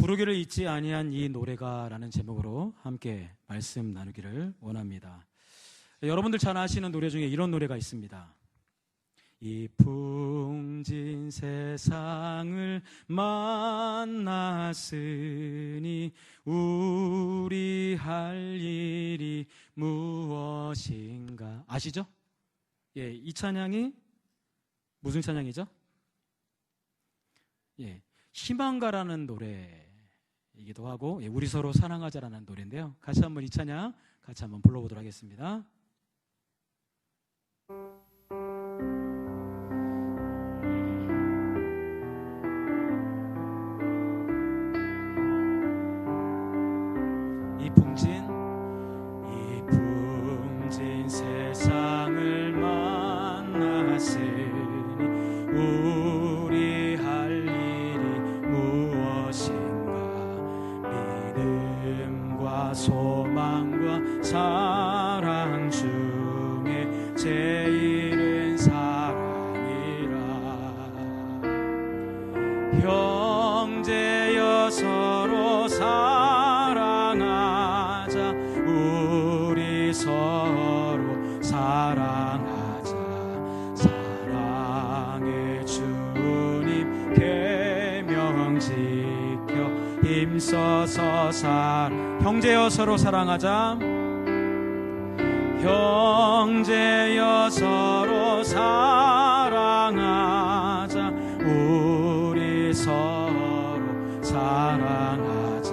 부르기를 잊지 아니한 이 노래가라는 제목으로 함께 말씀 나누기를 원합니다. 여러분들 잘 아시는 노래 중에 이런 노래가 있습니다. 이 풍진 세상을 만났으니 우리 할 일이 무엇인가. 아시죠? 예, 이 찬양이 무슨 찬양이죠? 예, 희망가라는 노래이기도 하고, 예, 우리 서로 사랑하자라는 노래인데요. 같이 한번 이 찬양 같이 한번 불러보도록 하겠습니다. 이 풍진 세상을 만났으니 우리 할 일이 무엇인가. 믿음과 소망과 사랑 중에 제일은 사랑이라. 형제여 서로 사랑하자. 우리 서로 사랑하자. 사랑의 주님 계명 지켜 힘써서 형제여 서로 사랑하자. 형제여 서로 사랑하자. 우리 서로 사랑하자.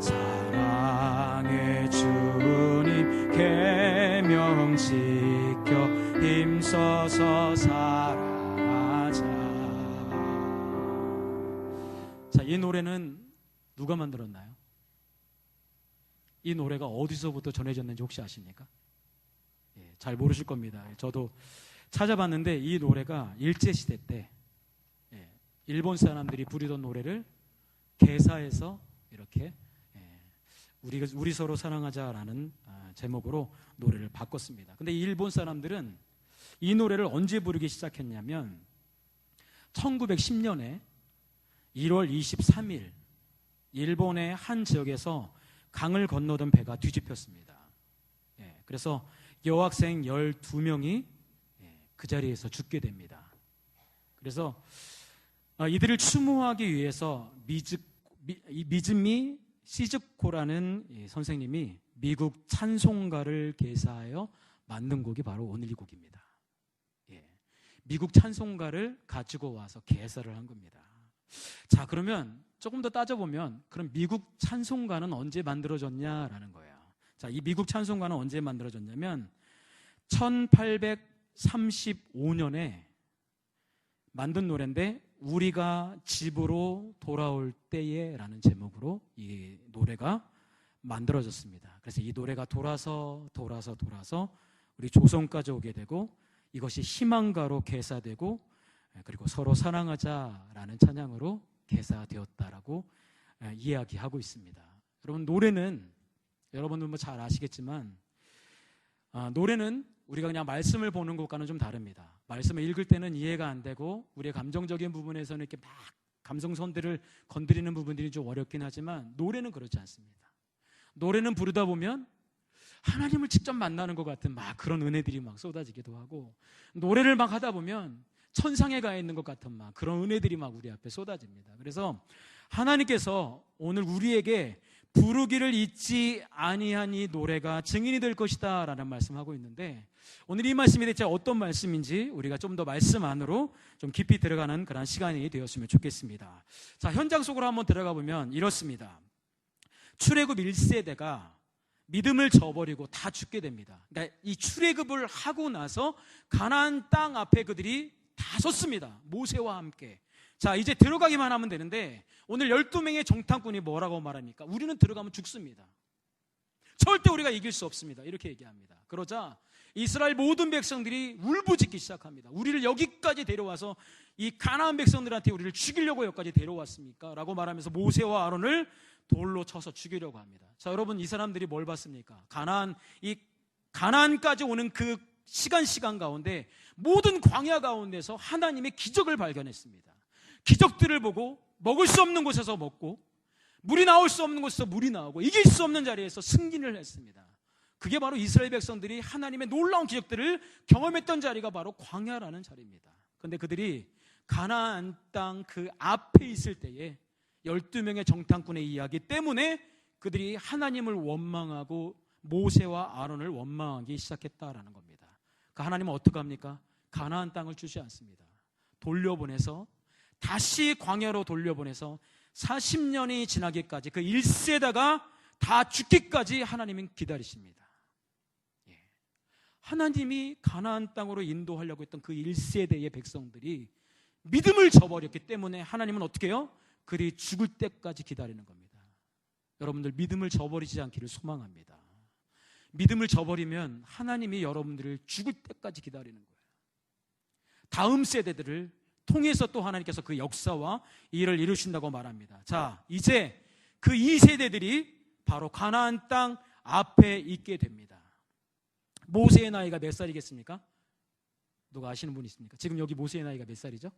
사랑의 주님 계명 지켜 힘써서 사랑하자. 자, 이 노래는 누가 만들었나요? 이 노래가 어디서부터 전해졌는지 혹시 아십니까? 예, 잘 모르실 겁니다. 저도 찾아봤는데 이 노래가 일제시대 때 일본 사람들이 부르던 노래를 개사해서 이렇게 우리 서로 사랑하자라는 제목으로 노래를 바꿨습니다. 근데 일본 사람들은 이 노래를 언제 부르기 시작했냐면 1910년에 1월 23일 일본의 한 지역에서 강을 건너던 배가 뒤집혔습니다. 그래서 여학생 12명이 그 자리에서 죽게 됩니다. 그래서 이들을 추모하기 위해서 미즈미 시즈코라는 선생님이 미국 찬송가를 개사하여 만든 곡이 바로 오늘 이 곡입니다. 미국 찬송가를 가지고 와서 개사를 한 겁니다. 자, 그러면 조금 더 따져보면 그럼 미국 찬송가는 언제 만들어졌냐라는 거예요. 자, 이 미국 찬송가는 언제 만들어졌냐면 1835년에 만든 노래인데 우리가 집으로 돌아올 때에 라는 제목으로 이 노래가 만들어졌습니다. 그래서 이 노래가 돌아서 우리 조선까지 오게 되고 이것이 희망가로 개사되고 그리고 서로 사랑하자라는 찬양으로 개사되었다라고 이야기하고 있습니다. 여러분, 노래는 여러분들 뭐 잘 아시겠지만 노래는 우리가 그냥 말씀을 보는 것과는 좀 다릅니다. 말씀을 읽을 때는 이해가 안 되고 우리의 감정적인 부분에서는 이렇게 막 감성선들을 건드리는 부분들이 좀 어렵긴 하지만 노래는 그렇지 않습니다. 노래는 부르다 보면 하나님을 직접 만나는 것 같은 막 그런 은혜들이 막 쏟아지기도 하고 노래를 막 하다 보면 천상에 가 있는 것 같은 막 그런 은혜들이 막 우리 앞에 쏟아집니다. 그래서 하나님께서 오늘 우리에게 부르기를 잊지 아니한 이 노래가 증인이 될 것이다 라는 말씀하고 있는데 오늘 이 말씀이 대체 어떤 말씀인지 우리가 좀 더 말씀 안으로 좀 깊이 들어가는 그런 시간이 되었으면 좋겠습니다. 자, 현장 속으로 한번 들어가 보면 이렇습니다. 출애굽 1세대가 믿음을 저버리고 다 죽게 됩니다. 그러니까 이 출애굽을 하고 나서 가나안 땅 앞에 그들이 다 섰습니다. 모세와 함께. 자, 이제 들어가기만 하면 되는데 오늘 12명의 정탐꾼이 뭐라고 말합니까? 우리는 들어가면 죽습니다. 절대 우리가 이길 수 없습니다. 이렇게 얘기합니다. 그러자 이스라엘 모든 백성들이 울부짖기 시작합니다. 우리를 여기까지 데려와서 이 가나안 백성들한테 우리를 죽이려고 여기까지 데려왔습니까? 라고 말하면서 모세와 아론을 돌로 쳐서 죽이려고 합니다. 자, 여러분, 이 사람들이 뭘 봤습니까? 가나안까지 오는 그 시간 가운데 모든 광야 가운데서 하나님의 기적을 발견했습니다. 기적들을 보고 먹을 수 없는 곳에서 먹고 물이 나올 수 없는 곳에서 물이 나오고 이길 수 없는 자리에서 승리를 했습니다. 그게 바로 이스라엘 백성들이 하나님의 놀라운 기적들을 경험했던 자리가 바로 광야라는 자리입니다. 그런데 그들이 가나안 땅 그 앞에 있을 때에 12명의 정탐꾼의 이야기 때문에 그들이 하나님을 원망하고 모세와 아론을 원망하기 시작했다라는 겁니다. 그 하나님은 어떻게 합니까? 가나안 땅을 주지 않습니다. 돌려보내서 다시 광야로 돌려보내서 40년이 지나기까지 그 1세대가 다 죽기까지 하나님은 기다리십니다. 하나님이 가나안 땅으로 인도하려고 했던 그 1세대의 백성들이 믿음을 저버렸기 때문에 하나님은 어떻게 해요? 그들이 죽을 때까지 기다리는 겁니다. 여러분들 믿음을 저버리지 않기를 소망합니다. 믿음을 저버리면 하나님이 여러분들을 죽을 때까지 기다리는 거예요. 다음 세대들을 통해서 또 하나님께서 그 역사와 일을 이루신다고 말합니다. 자, 이제 그 2세대들이 바로 가나안 땅 앞에 있게 됩니다. 모세의 나이가 몇 살이겠습니까? 누가 아시는 분 있습니까? 지금 여기 모세의 나이가 몇 살이죠?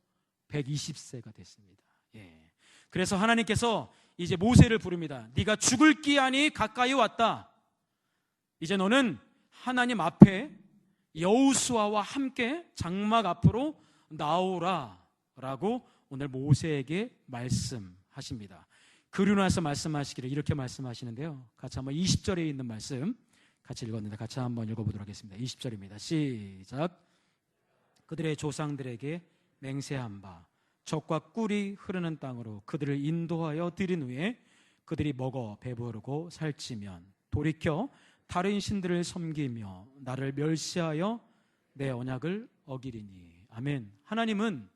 120세가 됐습니다. 예. 그래서 하나님께서 이제 모세를 부릅니다. 네가 죽을 기한이 가까이 왔다. 이제 너는 하나님 앞에 여호수아와 함께 장막 앞으로 나오라 라고 오늘 모세에게 말씀하십니다. 그리고 나서 말씀하시기를 이렇게 말씀하시는데요. 같이 한번 20절에 있는 말씀 같이 읽었는데 같이 한번 읽어보도록 하겠습니다. 20절입니다. 시작. 그들의 조상들에게 맹세한 바 젖과 꿀이 흐르는 땅으로 그들을 인도하여 들인 후에 그들이 먹어 배부르고 살찌면 돌이켜 다른 신들을 섬기며 나를 멸시하여 내 언약을 어기리니. 아멘. 하나님은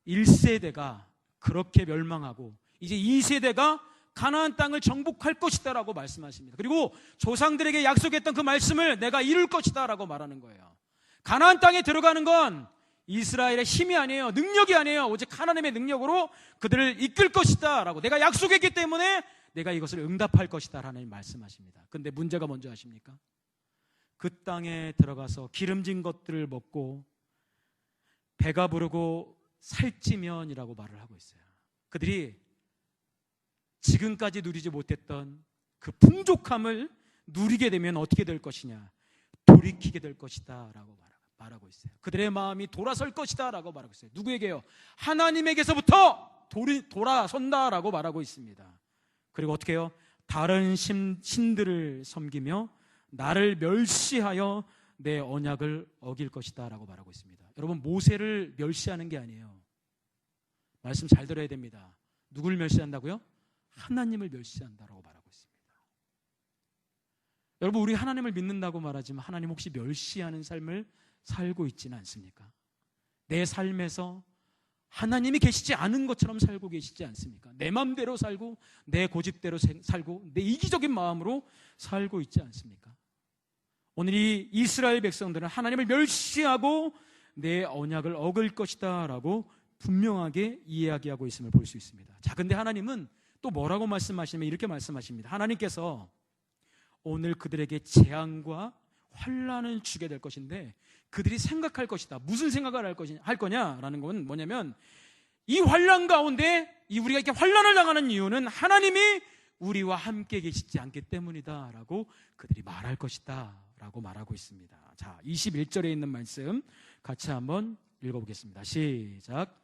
1세대가 그렇게 멸망하고 이제 2세대가 가나안 땅을 정복할 것이다 라고 말씀하십니다. 그리고 조상들에게 약속했던 그 말씀을 내가 이룰 것이다 라고 말하는 거예요. 가나안 땅에 들어가는 건 이스라엘의 힘이 아니에요. 능력이 아니에요. 오직 하나님의 능력으로 그들을 이끌 것이다 라고 내가 약속했기 때문에 내가 이것을 응답할 것이다 라는 말씀하십니다. 근데 문제가 뭔지 아십니까? 그 땅에 들어가서 기름진 것들을 먹고 배가 부르고 살찌면이라고 말을 하고 있어요. 그들이 지금까지 누리지 못했던 그 풍족함을 누리게 되면 어떻게 될 것이냐? 돌이키게 될 것이다 라고 말하고 있어요. 그들의 마음이 돌아설 것이다 라고 말하고 있어요. 누구에게요? 하나님에게서부터 돌아선다 라고 말하고 있습니다. 그리고 어떻게 해요? 다른 신들을 섬기며 나를 멸시하여 내 언약을 어길 것이다 라고 말하고 있습니다. 여러분, 모세를 멸시하는 게 아니에요. 말씀 잘 들어야 됩니다. 누굴 멸시한다고요? 하나님을 멸시한다라고 말하고 있습니다. 여러분, 우리 하나님을 믿는다고 말하지만 하나님 혹시 멸시하는 삶을 살고 있지는 않습니까? 내 삶에서 하나님이 계시지 않은 것처럼 살고 계시지 않습니까? 내 마음대로 살고 내 고집대로 살고 내 이기적인 마음으로 살고 있지 않습니까? 오늘 이 이스라엘 백성들은 하나님을 멸시하고 내 언약을 어길 것이다 라고 분명하게 이야기하고 있음을 볼 수 있습니다. 자, 근데 하나님은 또 뭐라고 말씀하시냐면 이렇게 말씀하십니다. 하나님께서 오늘 그들에게 재앙과 환난을 주게 될 것인데 그들이 생각할 것이다. 무슨 생각을 할 거냐라는 건 뭐냐면 이 환난 가운데 우리가 이렇게 환난을 당하는 이유는 하나님이 우리와 함께 계시지 않기 때문이다 라고 그들이 말할 것이다 라고 말하고 있습니다. 자, 21절에 있는 말씀 같이 한번 읽어보겠습니다. 시작.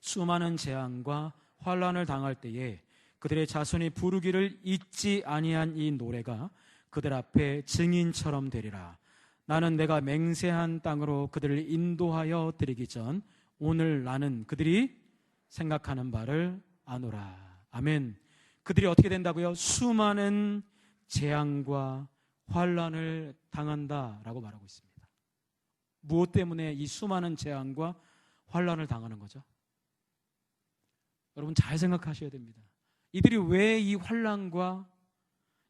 수많은 재앙과 환난을 당할 때에 그들의 자손이 부르기를 잊지 아니한 이 노래가 그들 앞에 증인처럼 되리라. 나는 내가 맹세한 땅으로 그들을 인도하여 드리기 전 오늘 나는 그들이 생각하는 바를 아노라. 아멘. 그들이 어떻게 된다고요? 수많은 재앙과 환난을 당한다라고 말하고 있습니다. 무엇 때문에 이 수많은 재앙과 환난을 당하는 거죠? 여러분 잘 생각하셔야 됩니다. 이들이 왜 이 환난과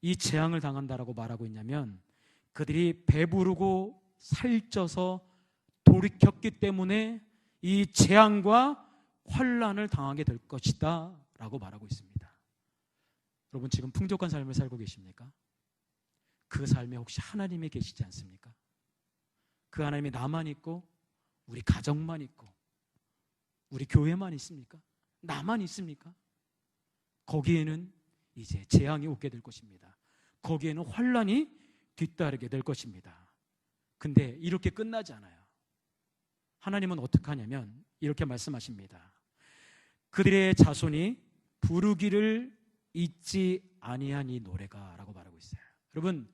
이 재앙을 당한다라고 말하고 있냐면 그들이 배부르고 살쪄서 돌이켰기 때문에 이 재앙과 환난을 당하게 될 것이다 라고 말하고 있습니다. 여러분 지금 풍족한 삶을 살고 계십니까? 그 삶에 혹시 하나님이 계시지 않습니까? 그 하나님이 나만 있고 우리 가정만 있고 우리 교회만 있습니까? 나만 있습니까? 거기에는 이제 재앙이 오게 될 것입니다. 거기에는 환란이 뒤따르게 될 것입니다. 근데 이렇게 끝나지 않아요. 하나님은 어떻게 하냐면 이렇게 말씀하십니다. 그들의 자손이 부르기를 잊지 아니한 이 노래가 라고 말하고 있어요. 여러분,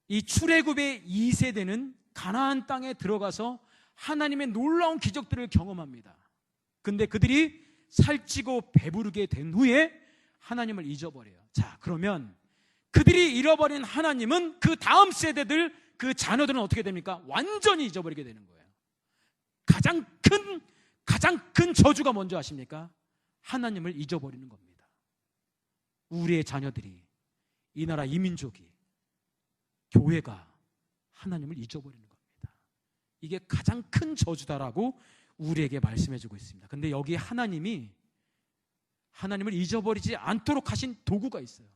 이 출애굽의 2세대는 가나안 땅에 들어가서 하나님의 놀라운 기적들을 경험합니다. 근데 그들이 살찌고 배부르게 된 후에 하나님을 잊어버려요. 자, 그러면 그들이 잃어버린 하나님은 그 다음 세대들, 그 자녀들은 어떻게 됩니까? 완전히 잊어버리게 되는 거예요. 가장 큰 저주가 뭔지 아십니까? 하나님을 잊어버리는 겁니다. 우리의 자녀들이, 이 나라 이 민족이, 교회가 하나님을 잊어버리는 겁니다. 이게 가장 큰 저주다라고 우리에게 말씀해주고 있습니다. 근데 여기 하나님이 하나님을 잊어버리지 않도록 하신 도구가 있어요.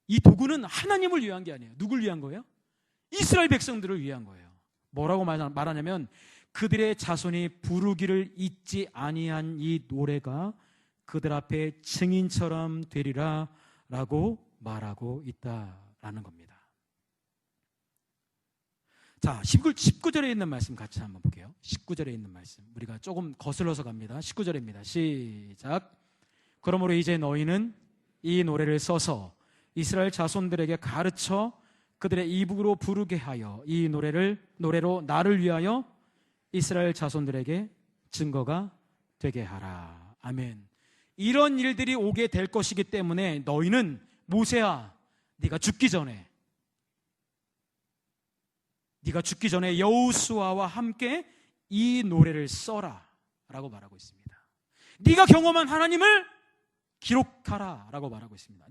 이 도구는 하나님을 위한 게 아니에요. 누굴 위한 거예요? 이스라엘 백성들을 위한 거예요. 뭐라고 말하냐면 그들의 자손이 부르기를 잊지 아니한 이 노래가 그들 앞에 증인처럼 되리라 라고 말하고 있다라는 겁니다. 자, 19절에 있는 말씀 같이 한번 볼게요. 19절에 있는 말씀 우리가 조금 거슬러서 갑니다. 19절입니다. 시작. 그러므로 이제 너희는 이 노래를 써서 이스라엘 자손들에게 가르쳐 그들의 입으로 부르게 하여 이 노래로 나를 위하여 이스라엘 자손들에게 증거가 되게 하라. 아멘. 이런 일들이 오게 될 것이기 때문에 너희는 모세야, 네가 죽기 전에 여호수아와 함께 이 노래를 써라 라고 말하고 있습니다. 네가 경험한 하나님을 기록하라 라고 말하고 있습니다.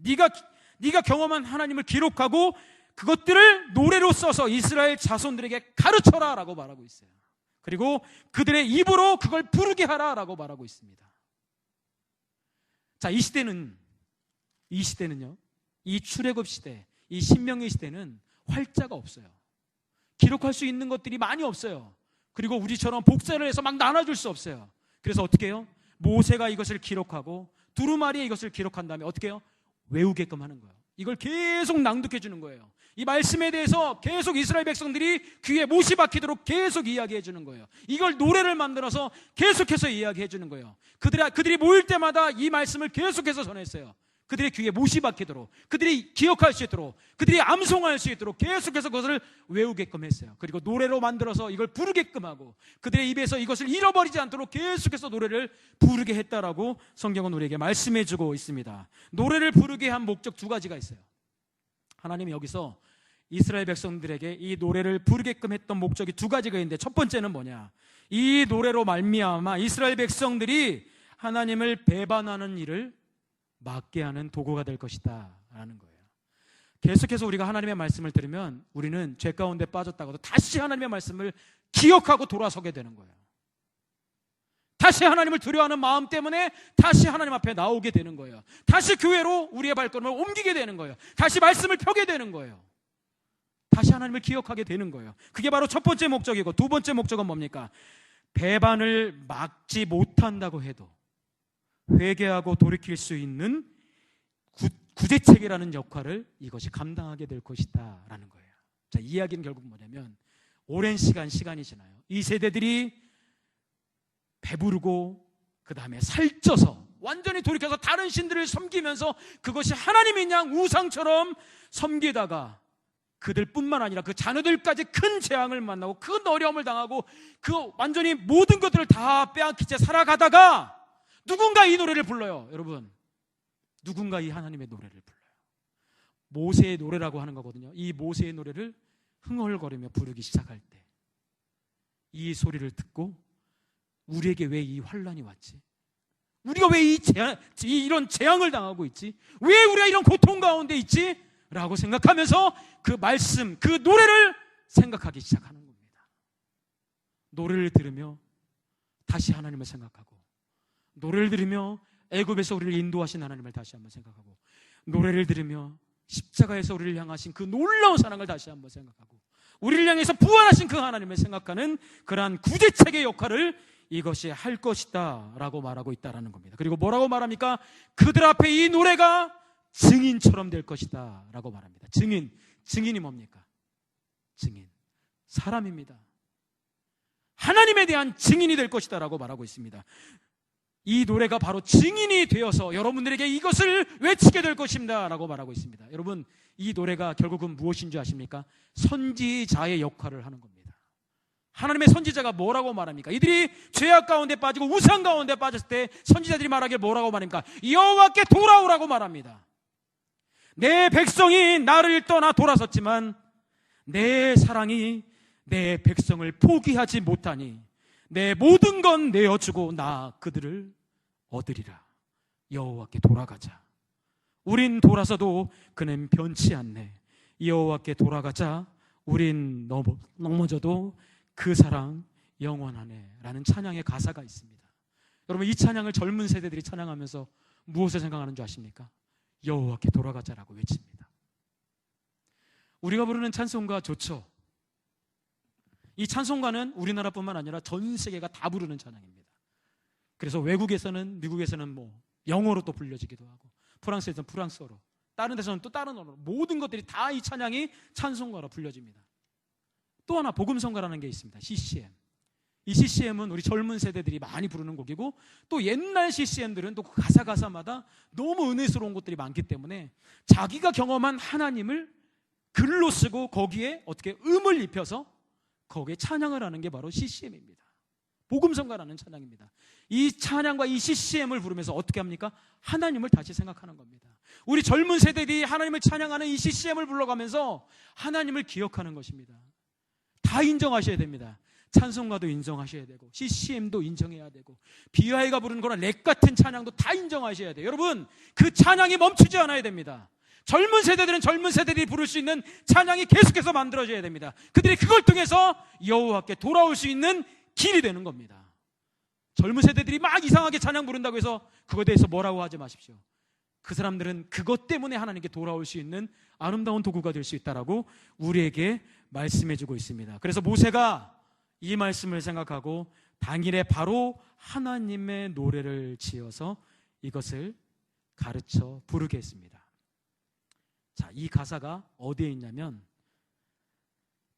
네가 경험한 하나님을 기록하고 그것들을 노래로 써서 이스라엘 자손들에게 가르쳐라 라고 말하고 있어요. 그리고 그들의 입으로 그걸 부르게 하라 라고 말하고 있습니다. 자, 이 시대는요, 이 출애굽 시대, 이 신명기 시대는 활자가 없어요. 기록할 수 있는 것들이 많이 없어요. 그리고 우리처럼 복사를 해서 막 나눠줄 수 없어요. 그래서 어떻게 해요? 모세가 이것을 기록하고 두루마리에 이것을 기록한 다음에 어떻게 해요? 외우게끔 하는 거예요. 이걸 계속 낭독해 주는 거예요. 이 말씀에 대해서 계속 이스라엘 백성들이 귀에 못이 박히도록 계속 이야기해 주는 거예요. 이걸 노래를 만들어서 계속해서 이야기해 주는 거예요. 그들이 모일 때마다 이 말씀을 계속해서 전했어요. 그들의 귀에 못이 박히도록, 그들이 기억할 수 있도록, 그들이 암송할 수 있도록 계속해서 그것을 외우게끔 했어요. 그리고 노래로 만들어서 이걸 부르게끔 하고 그들의 입에서 이것을 잃어버리지 않도록 계속해서 노래를 부르게 했다라고 성경은 우리에게 말씀해주고 있습니다. 노래를 부르게 한 목적 두 가지가 있어요. 하나님이 여기서 이스라엘 백성들에게 이 노래를 부르게끔 했던 목적이 두 가지가 있는데, 첫 번째는 뭐냐? 이 노래로 말미암아 이스라엘 백성들이 하나님을 배반하는 일을 막게 하는 도구가 될 것이다 라는 거예요. 계속해서 우리가 하나님의 말씀을 들으면 우리는 죄 가운데 빠졌다고도 다시 하나님의 말씀을 기억하고 돌아서게 되는 거예요. 다시 하나님을 두려워하는 마음 때문에 다시 하나님 앞에 나오게 되는 거예요. 다시 교회로 우리의 발걸음을 옮기게 되는 거예요. 다시 말씀을 펴게 되는 거예요. 다시 하나님을 기억하게 되는 거예요. 그게 바로 첫 번째 목적이고, 두 번째 목적은 뭡니까? 배반을 막지 못한다고 해도 회개하고 돌이킬 수 있는 구제책이라는 역할을 이것이 감당하게 될 것이다 라는 거예요. 자, 이 이야기는 결국 뭐냐면, 오랜 시간이 지나요. 이 세대들이 배부르고 그 다음에 살쪄서 완전히 돌이켜서 다른 신들을 섬기면서 그것이 하나님인 양 우상처럼 섬기다가 그들뿐만 아니라 그 자녀들까지 큰 재앙을 만나고 큰 어려움을 당하고 그 완전히 모든 것들을 다 빼앗긴 채 살아가다가 누군가 이 노래를 불러요. 여러분, 누군가 이 하나님의 노래를 불러요. 모세의 노래라고 하는 거거든요. 이 모세의 노래를 흥얼거리며 부르기 시작할 때 이 소리를 듣고 우리에게 왜 이 환란이 왔지? 우리가 왜 이런 재앙을 당하고 있지? 왜 우리가 이런 고통 가운데 있지? 라고 생각하면서 그 말씀, 그 노래를 생각하기 시작하는 겁니다. 노래를 들으며 다시 하나님을 생각하고, 노래를 들으며 애굽에서 우리를 인도하신 하나님을 다시 한번 생각하고, 노래를 들으며 십자가에서 우리를 향하신 그 놀라운 사랑을 다시 한번 생각하고, 우리를 향해서 부활하신 그 하나님을 생각하는 그러한 구제책의 역할을 이것이 할 것이다 라고 말하고 있다라는 겁니다. 그리고 뭐라고 말합니까? 그들 앞에 이 노래가 증인처럼 될 것이다 라고 말합니다. 증인이 뭡니까? 증인, 사람입니다. 하나님에 대한 증인이 될 것이다 라고 말하고 있습니다. 이 노래가 바로 증인이 되어서 여러분들에게 이것을 외치게 될 것입니다 라고 말하고 있습니다. 여러분, 이 노래가 결국은 무엇인 줄 아십니까? 선지자의 역할을 하는 겁니다. 하나님의 선지자가 뭐라고 말합니까? 이들이 죄악 가운데 빠지고 우상 가운데 빠졌을 때 선지자들이 말하길 뭐라고 말합니까? 여호와께 돌아오라고 말합니다. 내 백성이 나를 떠나 돌아섰지만 내 사랑이 내 백성을 포기하지 못하니 내 모든 건 내어주고 나 그들을 얻으리라. 여호와께 돌아가자. 우린 돌아서도 그는 변치 않네. 여호와께 돌아가자. 우린 넘어져도 그 사랑 영원하네 라는 찬양의 가사가 있습니다. 여러분, 이 찬양을 젊은 세대들이 찬양하면서 무엇을 생각하는 줄 아십니까? 여호와께 돌아가자라고 외칩니다. 우리가 부르는 찬송가 좋죠. 이 찬송가는 우리나라뿐만 아니라 전 세계가 다 부르는 찬양입니다. 그래서 외국에서는, 미국에서는 영어로 또 불려지기도 하고, 프랑스에서는 프랑스어로, 다른 데서는 또 다른 언어로, 모든 것들이 다 이 찬양이 찬송가로 불려집니다. 또 하나 복음성가라는 게 있습니다. CCM. 이 CCM은 우리 젊은 세대들이 많이 부르는 곡이고, 또 옛날 CCM들은 또 그 가사마다 너무 은혜스러운 것들이 많기 때문에 자기가 경험한 하나님을 글로 쓰고 거기에 어떻게 음을 입혀서 거기에 찬양을 하는 게 바로 CCM입니다. 복음성가라는 찬양입니다. 이 찬양과 이 CCM을 부르면서 어떻게 합니까? 하나님을 다시 생각하는 겁니다. 우리 젊은 세대들이 하나님을 찬양하는 이 CCM을 불러가면서 하나님을 기억하는 것입니다. 다 인정하셔야 됩니다. 찬송가도 인정하셔야 되고, CCM도 인정해야 되고, BY가 부르는 거나 랩 같은 찬양도 다 인정하셔야 돼요. 여러분, 그 찬양이 멈추지 않아야 됩니다. 젊은 세대들은 젊은 세대들이 부를 수 있는 찬양이 계속해서 만들어져야 됩니다. 그들이 그걸 통해서 여호와께 돌아올 수 있는 길이 되는 겁니다. 젊은 세대들이 막 이상하게 찬양 부른다고 해서 그거에 대해서 뭐라고 하지 마십시오. 그 사람들은 그것 때문에 하나님께 돌아올 수 있는 아름다운 도구가 될 수 있다라고 우리에게 말씀해주고 있습니다. 그래서 모세가 이 말씀을 생각하고 당일에 바로 하나님의 노래를 지어서 이것을 가르쳐 부르게 했습니다. 자, 이 가사가 어디에 있냐면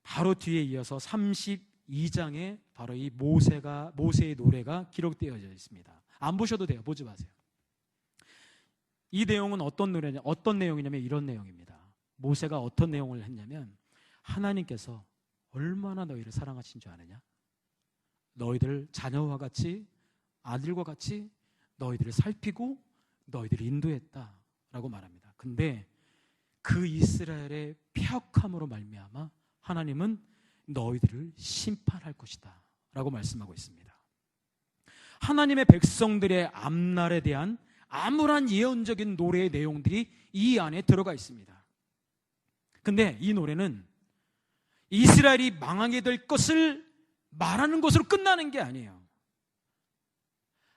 바로 뒤에 이어서 32장에 바로 이 모세의 노래가 기록되어 있습니다. 안 보셔도 돼요. 보지 마세요. 이 내용은 어떤 내용이냐면 이런 내용입니다. 모세가 어떤 내용을 했냐면, 하나님께서 얼마나 너희를 사랑하신 줄 아느냐? 너희들 자녀와 같이, 아들과 같이 너희들을 살피고 너희들을 인도했다라고 말합니다. 근데 그 이스라엘의 폐역함으로 말미암아 하나님은 너희들을 심판할 것이다 라고 말씀하고 있습니다. 하나님의 백성들의 앞날에 대한 암울한 예언적인 노래의 내용들이 이 안에 들어가 있습니다. 근데 이 노래는 이스라엘이 망하게 될 것을 말하는 것으로 끝나는 게 아니에요.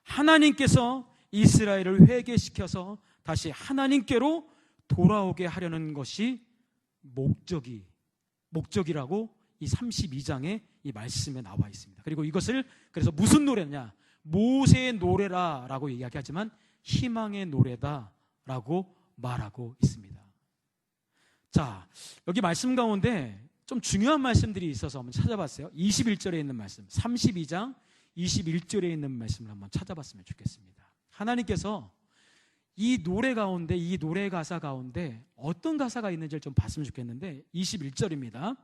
하나님께서 이스라엘을 회개시켜서 다시 하나님께로 돌아오게 하려는 것이 목적이라고 이 32장에 이 말씀에 나와 있습니다. 그리고 이것을 그래서 무슨 노래냐? 모세의 노래라라고 이야기하지만 희망의 노래다라고 말하고 있습니다. 자, 여기 말씀 가운데 좀 중요한 말씀들이 있어서 한번 찾아봤어요. 21절에 있는 말씀, 32장 21절에 있는 말씀을 한번 찾아봤으면 좋겠습니다. 하나님께서 이 노래 가운데, 이 노래 가사 가운데 어떤 가사가 있는지를 좀 봤으면 좋겠는데 21절입니다.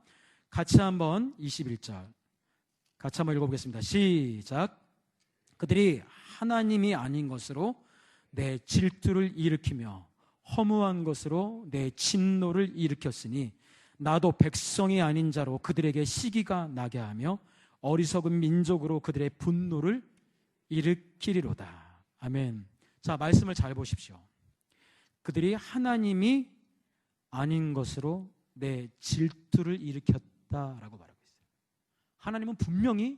같이 한번 21절 같이 한번 읽어보겠습니다. 시작. 그들이 하나님이 아닌 것으로 내 질투를 일으키며 허무한 것으로 내 진노를 일으켰으니 나도 백성이 아닌 자로 그들에게 시기가 나게 하며 어리석은 민족으로 그들의 분노를 일으키리로다. 아멘. 자, 말씀을 잘 보십시오. 그들이 하나님이 아닌 것으로 내 질투를 일으켰다라고 말하고 있어요. 하나님은 분명히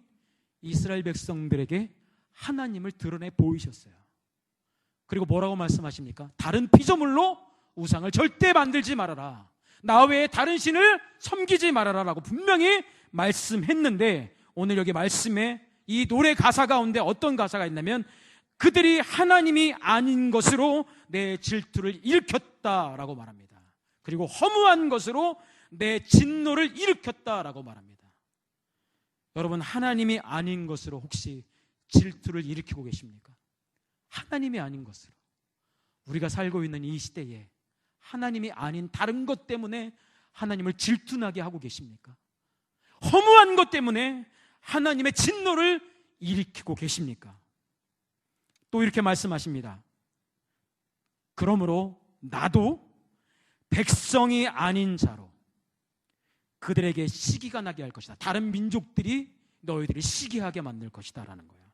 이스라엘 백성들에게 하나님을 드러내 보이셨어요. 그리고 뭐라고 말씀하십니까? 다른 피조물로 우상을 절대 만들지 말아라. 나 외에 다른 신을 섬기지 말아라 라고 분명히 말씀했는데, 오늘 여기 말씀에 이 노래 가사 가운데 어떤 가사가 있냐면 그들이 하나님이 아닌 것으로 내 질투를 일으켰다라고 말합니다. 그리고 허무한 것으로 내 진노를 일으켰다라고 말합니다. 여러분, 하나님이 아닌 것으로 혹시 질투를 일으키고 계십니까? 하나님이 아닌 것으로. 우리가 살고 있는 이 시대에 하나님이 아닌 다른 것 때문에 하나님을 질투나게 하고 계십니까? 허무한 것 때문에 하나님의 진노를 일으키고 계십니까? 또 이렇게 말씀하십니다. 그러므로 나도 백성이 아닌 자로 그들에게 시기가 나게 할 것이다. 다른 민족들이 너희들이 시기하게 만들 것이다 라는 거예요.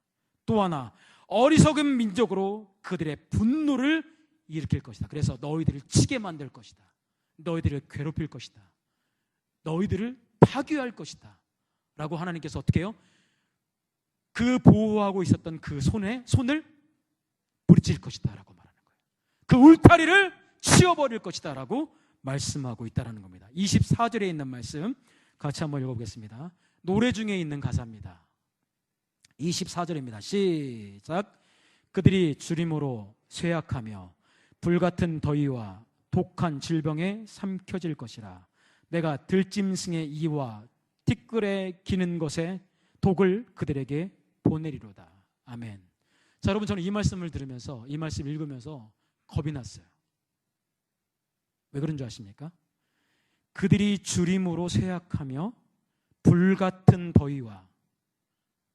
또 하나, 어리석은 민족으로 그들의 분노를 일으킬 것이다. 그래서 너희들을 치게 만들 것이다. 너희들을 괴롭힐 것이다. 너희들을 파괴할 것이다 라고 하나님께서 어떻게 해요? 그 보호하고 있었던 그 손을 부딪힐 것이다 라고 말하는 거예요. 그 울타리를 치워버릴 것이다 라고 말씀하고 있다는 겁니다. 24절에 있는 말씀 같이 한번 읽어보겠습니다. 노래 중에 있는 가사입니다. 24절입니다. 시작. 그들이 주림으로 쇠약하며 불같은 더위와 독한 질병에 삼켜질 것이라. 내가 들짐승의 이와 티끌에 기는 것에 독을 그들에게 보내리로다. 아멘. 자, 여러분, 저는 이 말씀을 들으면서, 이 말씀 읽으면서 겁이 났어요. 왜 그런 줄 아십니까? 그들이 주림으로 쇠약하며 불같은 더위와,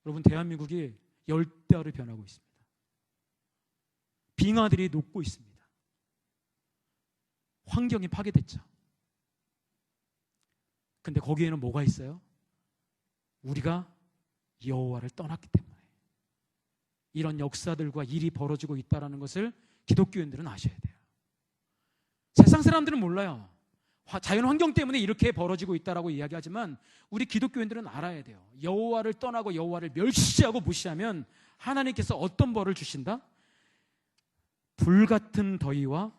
여러분, 대한민국이 열대야로 변하고 있습니다. 빙하들이 녹고 있습니다. 환경이 파괴됐죠. 근데 거기에는 뭐가 있어요? 우리가 여호와를 떠났기 때문에 이런 역사들과 일이 벌어지고 있다는 것을 기독교인들은 아셔야 돼요. 세상 사람들은 몰라요. 자연 환경 때문에 이렇게 벌어지고 있다라고 이야기하지만 우리 기독교인들은 알아야 돼요. 여호와를 떠나고 여호와를 멸시하고 무시하면 하나님께서 어떤 벌을 주신다? 불같은 더위와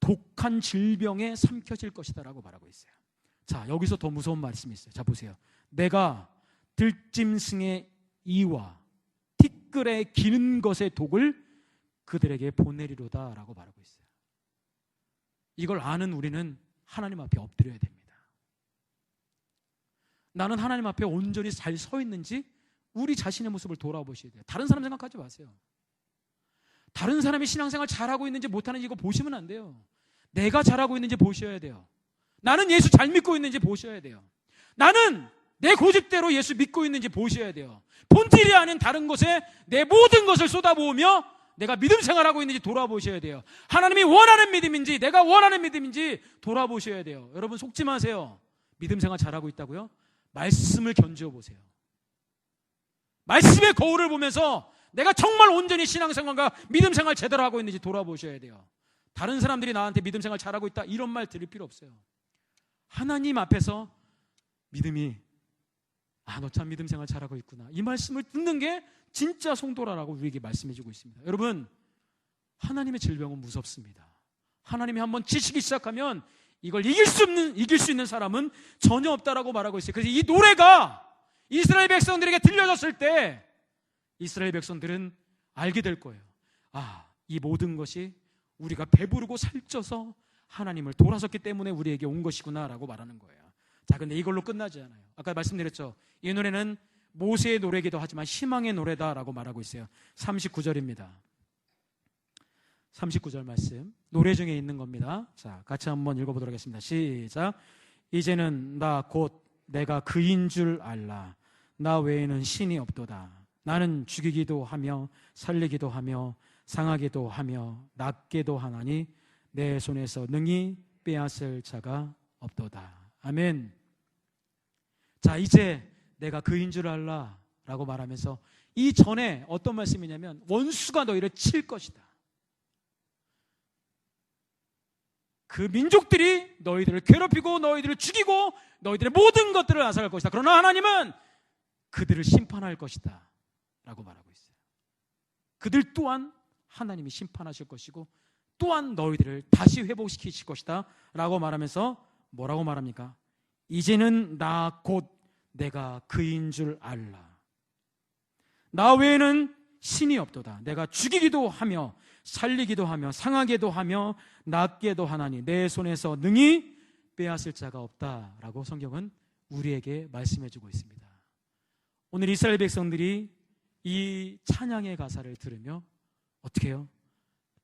독한 질병에 삼켜질 것이다 라고 말하고 있어요. 자, 여기서 더 무서운 말씀이 있어요. 자, 보세요. 내가 들짐승의 이와 티끌에 기는 것의 독을 그들에게 보내리로다 라고 말하고 있어요. 이걸 아는 우리는 하나님 앞에 엎드려야 됩니다. 나는 하나님 앞에 온전히 잘 서 있는지 우리 자신의 모습을 돌아보셔야 돼요. 다른 사람 생각하지 마세요. 다른 사람이 신앙생활 잘하고 있는지 못하는지 이거 보시면 안 돼요. 내가 잘하고 있는지 보셔야 돼요. 나는 예수 잘 믿고 있는지 보셔야 돼요. 나는 내 고집대로 예수 믿고 있는지 보셔야 돼요. 본질이 아닌 다른 것에 내 모든 것을 쏟아부으며 내가 믿음 생활하고 있는지 돌아보셔야 돼요. 하나님이 원하는 믿음인지 내가 원하는 믿음인지 돌아보셔야 돼요. 여러분, 속지 마세요. 믿음 생활 잘하고 있다고요? 말씀을 견주어 보세요. 말씀의 거울을 보면서 내가 정말 온전히 신앙생활과 믿음 생활 제대로 하고 있는지 돌아보셔야 돼요. 다른 사람들이 나한테 믿음 생활 잘하고 있다 이런 말 들을 필요 없어요. 하나님 앞에서 믿음이 너 참 믿음 생활 잘하고 있구나, 이 말씀을 듣는 게 진짜 성도라라고 우리에게 말씀해주고 있습니다. 여러분, 하나님의 질병은 무섭습니다. 하나님이 한번 치시기 시작하면 이걸 이길 수 있는 사람은 전혀 없다라고 말하고 있어요. 그래서 이 노래가 이스라엘 백성들에게 들려졌을 때 이스라엘 백성들은 알게 될 거예요. 이 모든 것이 우리가 배부르고 살쪄서 하나님을 돌아섰기 때문에 우리에게 온 것이구나 라고 말하는 거예요. 자, 근데 이걸로 끝나지 않아요. 아까 말씀드렸죠. 이 노래는 모세의 노래이기도 하지만 희망의 노래다라고 말하고 있어요. 39절입니다. 39절 말씀, 노래 중에 있는 겁니다. 자, 같이 한번 읽어보도록 하겠습니다. 시작. 이제는 나 곧 내가 그인 줄 알라. 나 외에는 신이 없도다. 나는 죽이기도 하며 살리기도 하며 상하기도 하며 낫게도 하나니 내 손에서 능히 빼앗을 자가 없도다. 아멘. 자, 이제 내가 그인 줄 알라 라고 말하면서 이 전에 어떤 말씀이냐면 원수가 너희를 칠 것이다. 그 민족들이 너희들을 괴롭히고 너희들을 죽이고 너희들의 모든 것들을 앗아갈 것이다. 그러나 하나님은 그들을 심판할 것이다 라고 말하고 있어요. 그들 또한 하나님이 심판하실 것이고 또한 너희들을 다시 회복시키실 것이다 라고 말하면서 뭐라고 말합니까? 이제는 나 곧 내가 그인 줄 알라. 나 외에는 신이 없도다. 내가 죽이기도 하며 살리기도 하며 상하게도 하며 낫게도 하나니 내 손에서 능히 빼앗을 자가 없다라고 성경은 우리에게 말씀해주고 있습니다. 오늘 이스라엘 백성들이 이 찬양의 가사를 들으며 어떻게 해요?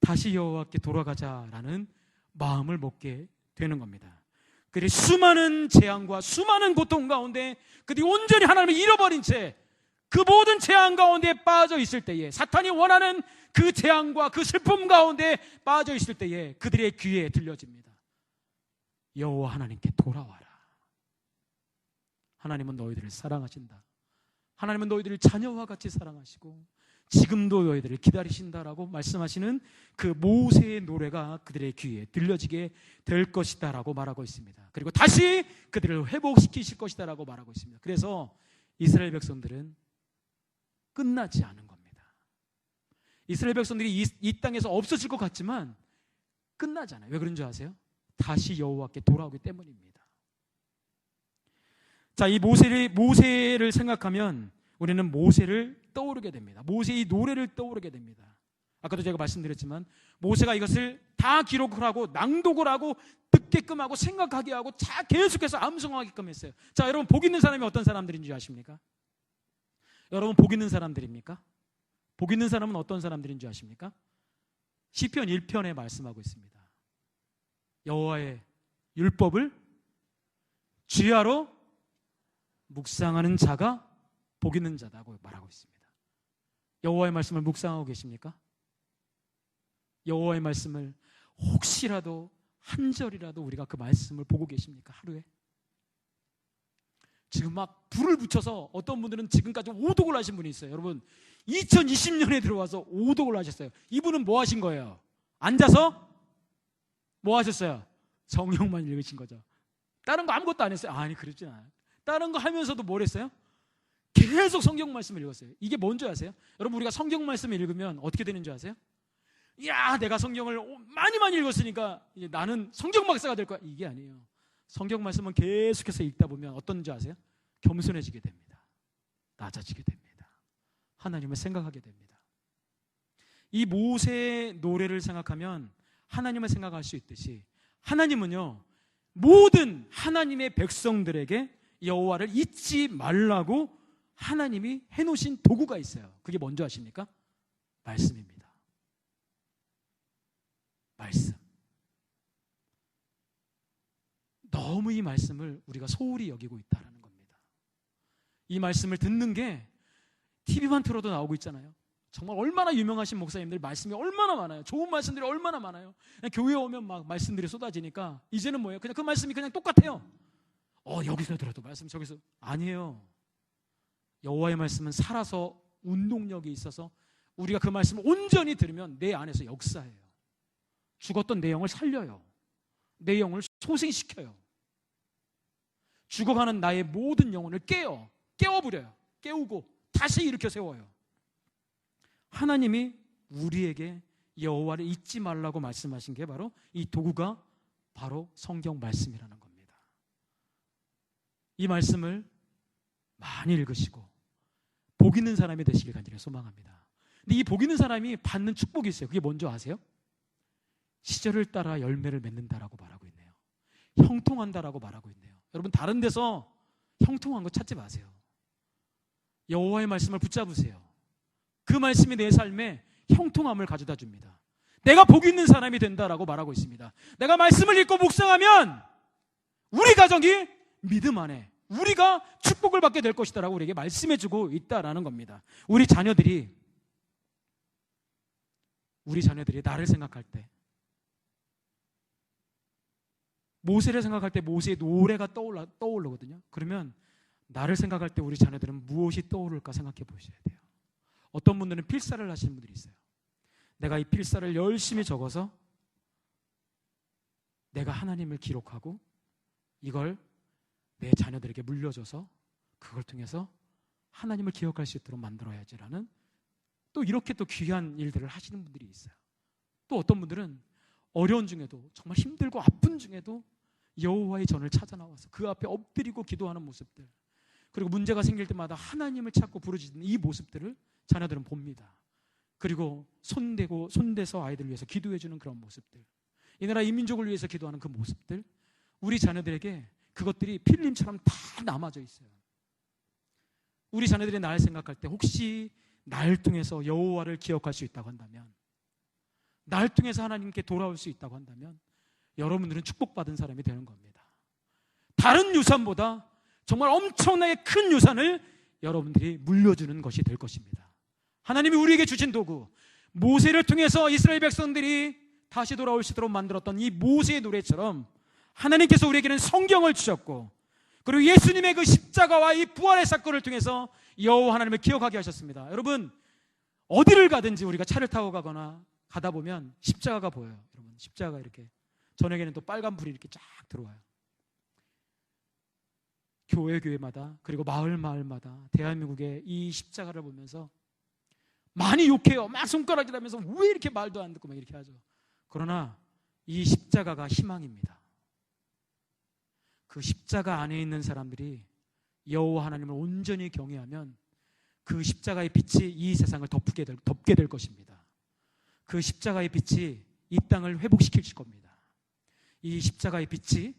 다시 여호와께 돌아가자라는 마음을 먹게 되는 겁니다. 그들이 수많은 재앙과 수많은 고통 가운데 그들이 온전히 하나님을 잃어버린 채 그 모든 재앙 가운데 빠져 있을 때에, 사탄이 원하는 그 재앙과 그 슬픔 가운데 빠져 있을 때에 그들의 귀에 들려집니다. 여호와 하나님께 돌아와라. 하나님은 너희들을 사랑하신다. 하나님은 너희들을 자녀와 같이 사랑하시고 지금도 너희들을 기다리신다라고 말씀하시는 그 모세의 노래가 그들의 귀에 들려지게 될 것이다 라고 말하고 있습니다. 그리고 다시 그들을 회복시키실 것이다 라고 말하고 있습니다. 그래서 이스라엘 백성들은 끝나지 않은 겁니다. 이스라엘 백성들이 이 땅에서 없어질 것 같지만 끝나지 않아요. 왜 그런 줄 아세요? 다시 여호와께 돌아오기 때문입니다. 자, 이 모세를 생각하면 우리는 모세를 떠오르게 됩니다. 모세의 노래를 떠오르게 됩니다. 아까도 제가 말씀드렸지만 모세가 이것을 다 기록을 하고 낭독을 하고 듣게끔 하고 생각하게 하고 계속해서 암송하게끔 했어요. 자, 여러분, 복 있는 사람이 어떤 사람들인지 아십니까? 여러분, 복 있는 사람들입니까? 복 있는 사람은 어떤 사람들인지 아십니까? 시편 1편에 말씀하고 있습니다. 여호와의 율법을 주야로 묵상하는 자가 복 있는 자다고 말하고 있습니다. 여호와의 말씀을 묵상하고 계십니까? 여호와의 말씀을 혹시라도 한 절이라도 우리가 그 말씀을 보고 계십니까? 하루에? 지금 막 불을 붙여서 어떤 분들은 지금까지 오독을 하신 분이 있어요. 여러분, 2020년에 들어와서 오독을 하셨어요. 이분은 뭐 하신 거예요? 앉아서 뭐 하셨어요? 성경만 읽으신 거죠. 다른 거 아무것도 안 했어요. 아니, 그렇진 않아요. 다른 거 하면서도 뭘 했어요? 계속 성경 말씀을 읽었어요. 이게 뭔지 아세요? 여러분, 우리가 성경 말씀을 읽으면 어떻게 되는 줄 아세요? 야, 내가 성경을 많이 읽었으니까 이제 나는 성경 박사가 될 거야. 이게 아니에요. 성경 말씀은 계속해서 읽다 보면 어떤지 아세요? 겸손해지게 됩니다. 낮아지게 됩니다. 하나님을 생각하게 됩니다. 이 모세의 노래를 생각하면 하나님을 생각할 수 있듯이 하나님은요, 모든 하나님의 백성들에게 여호와를 잊지 말라고 하나님이 해놓으신 도구가 있어요. 그게 뭔지 아십니까? 말씀입니다. 말씀. 너무 이 말씀을 우리가 소홀히 여기고 있다는 겁니다. 이 말씀을 듣는 게 TV만 틀어도 나오고 있잖아요. 정말 얼마나 유명하신 목사님들 말씀이 얼마나 많아요. 좋은 말씀들이 얼마나 많아요. 그냥 교회에 오면 막 말씀들이 쏟아지니까 이제는 뭐예요? 그냥 그 말씀이 그냥 똑같아요. 여기서 들어도 말씀, 저기서. 아니에요. 여호와의 말씀은 살아서 운동력이 있어서 우리가 그 말씀을 온전히 들으면 내 안에서 역사해요. 죽었던 내 영을 살려요. 내 영을 소생시켜요. 죽어가는 나의 모든 영혼을 깨워버려요. 깨우고 다시 일으켜 세워요. 하나님이 우리에게 여호와를 잊지 말라고 말씀하신 게 바로 이 도구가 바로 성경 말씀이라는 겁니다. 이 말씀을 많이 읽으시고 복 있는 사람이 되시길 간절히 소망합니다. 근데 이 복 있는 사람이 받는 축복이 있어요. 그게 뭔지 아세요? 시절을 따라 열매를 맺는다라고 말하고 있네요. 형통한다라고 말하고 있네요. 여러분, 다른 데서 형통한 거 찾지 마세요. 여호와의 말씀을 붙잡으세요. 그 말씀이 내 삶에 형통함을 가져다 줍니다. 내가 복 있는 사람이 된다라고 말하고 있습니다. 내가 말씀을 읽고 묵상하면 우리 가정이 믿음 안에 우리가 축복을 받게 될 것이다라고 우리에게 말씀해주고 있다라는 겁니다. 우리 자녀들이 나를 생각할 때, 모세를 생각할 때 모세의 노래가 떠오르거든요. 그러면 나를 생각할 때 우리 자녀들은 무엇이 떠오를까 생각해 보셔야 돼요. 어떤 분들은 필사를 하시는 분들이 있어요. 내가 이 필사를 열심히 적어서 내가 하나님을 기록하고 이걸 내 자녀들에게 물려줘서 그걸 통해서 하나님을 기억할 수 있도록 만들어야지라는, 또 이렇게 또 귀한 일들을 하시는 분들이 있어요. 또 어떤 분들은 어려운 중에도, 정말 힘들고 아픈 중에도 여호와의 전을 찾아 나와서 그 앞에 엎드리고 기도하는 모습들, 그리고 문제가 생길 때마다 하나님을 찾고 부르짖는 이 모습들을 자녀들은 봅니다. 그리고 손대서 아이들을 위해서 기도해주는 그런 모습들, 이 나라 이민족을 위해서 기도하는 그 모습들, 우리 자녀들에게 그것들이 필름처럼 다 남아져 있어요. 우리 자녀들이 날 생각할 때 혹시 날 통해서 여호와를 기억할 수 있다고 한다면, 날 통해서 하나님께 돌아올 수 있다고 한다면 여러분들은 축복받은 사람이 되는 겁니다. 다른 유산보다 정말 엄청나게 큰 유산을 여러분들이 물려주는 것이 될 것입니다. 하나님이 우리에게 주신 도구, 모세를 통해서 이스라엘 백성들이 다시 돌아올 수 있도록 만들었던 이 모세의 노래처럼 하나님께서 우리에게는 성경을 주셨고, 그리고 예수님의 그 십자가와 이 부활의 사건을 통해서 여호와 하나님을 기억하게 하셨습니다. 여러분, 어디를 가든지 우리가 차를 타고 가거나 가다 보면 십자가가 보여요. 여러분, 십자가가 이렇게 저녁에는 또 빨간 불이 이렇게 쫙 들어와요. 교회마다, 그리고 마을마다 대한민국의 이 십자가를 보면서 많이 욕해요. 막 손가락질하면서 왜 이렇게 말도 안 듣고 막 이렇게 하죠. 그러나 이 십자가가 희망입니다. 그 십자가 안에 있는 사람들이 여호와 하나님을 온전히 경외하면 그 십자가의 빛이 이 세상을 덮게 될 것입니다. 그 십자가의 빛이 이 땅을 회복시킬 겁니다. 이 십자가의 빛이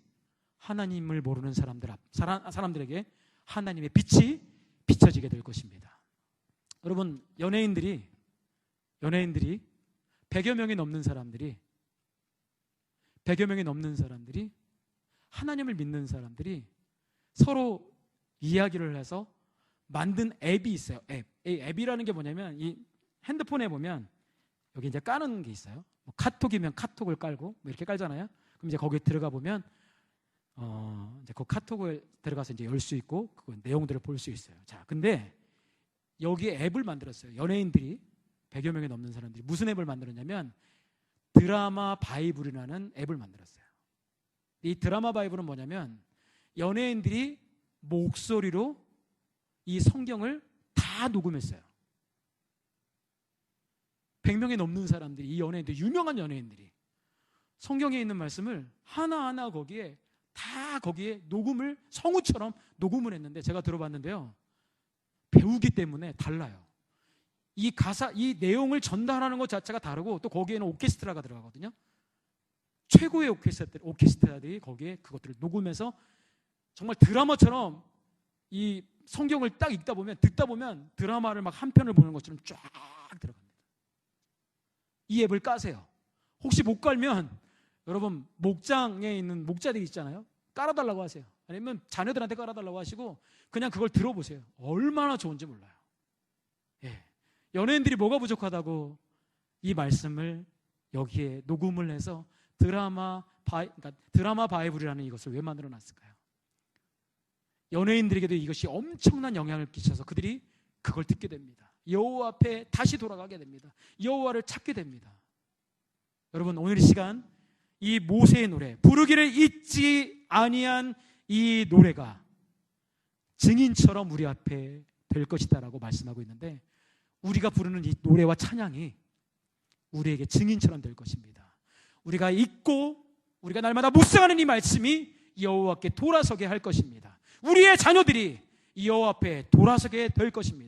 하나님을 모르는 사람들에게 하나님의 빛이 비춰지게 될 것입니다. 여러분, 연예인들이 100여 명이 넘는 사람들이 하나님을 믿는 사람들이 서로 이야기를 해서 만든 앱이 있어요. 이 앱이라는 게 뭐냐면, 이 핸드폰에 보면 여기 이제 까는 게 있어요. 뭐 카톡이면 카톡을 깔고 뭐 이렇게 깔잖아요. 그럼 이제 거기에 들어가 보면 이제 그 카톡을 들어가서 이제 열 수 있고 그 내용들을 볼 수 있어요. 자, 근데 여기에 앱을 만들었어요. 연예인들이 100여 명이 넘는 사람들이 무슨 앱을 만들었냐면 드라마 바이블이라는 앱을 만들었어요. 이 드라마 바이블은 뭐냐면 연예인들이 목소리로 이 성경을 다 녹음했어요. 100명이 넘는 사람들이, 이 연예인들, 유명한 연예인들이 성경에 있는 말씀을 하나하나 거기에 녹음을, 성우처럼 녹음을 했는데, 제가 들어봤는데요, 배우기 때문에 달라요. 이 가사, 이 내용을 전달하는 것 자체가 다르고, 또 거기에는 오케스트라가 들어가거든요. 최고의 오케스트라들이 거기에 그것들을 녹음해서 정말 드라마처럼 이 성경을 딱 듣다 보면 드라마를 막 한 편을 보는 것처럼 쫙 들어갑니다. 이 앱을 까세요. 혹시 못 깔면 여러분, 목장에 있는 목자들이 있잖아요. 깔아달라고 하세요. 아니면 자녀들한테 깔아달라고 하시고 그냥 그걸 들어보세요. 얼마나 좋은지 몰라요. 예. 연예인들이 뭐가 부족하다고 이 말씀을 여기에 녹음을 해서 드라마 바이블이라는 이것을 왜 만들어 놨을까요? 연예인들에게도 이것이 엄청난 영향을 끼쳐서 그들이 그걸 듣게 됩니다. 여호와 앞에 다시 돌아가게 됩니다. 여호와를 찾게 됩니다. 여러분, 오늘 이 시간 이 모세의 노래, 부르기를 잊지 아니한 이 노래가 증인처럼 우리 앞에 될 것이다라고 말씀하고 있는데, 우리가 부르는 이 노래와 찬양이 우리에게 증인처럼 될 것입니다. 우리가 잊고 우리가 날마다 묵상하는 이 말씀이 여호와께 돌아서게 할 것입니다. 우리의 자녀들이 여호와 앞에 돌아서게 될 것입니다.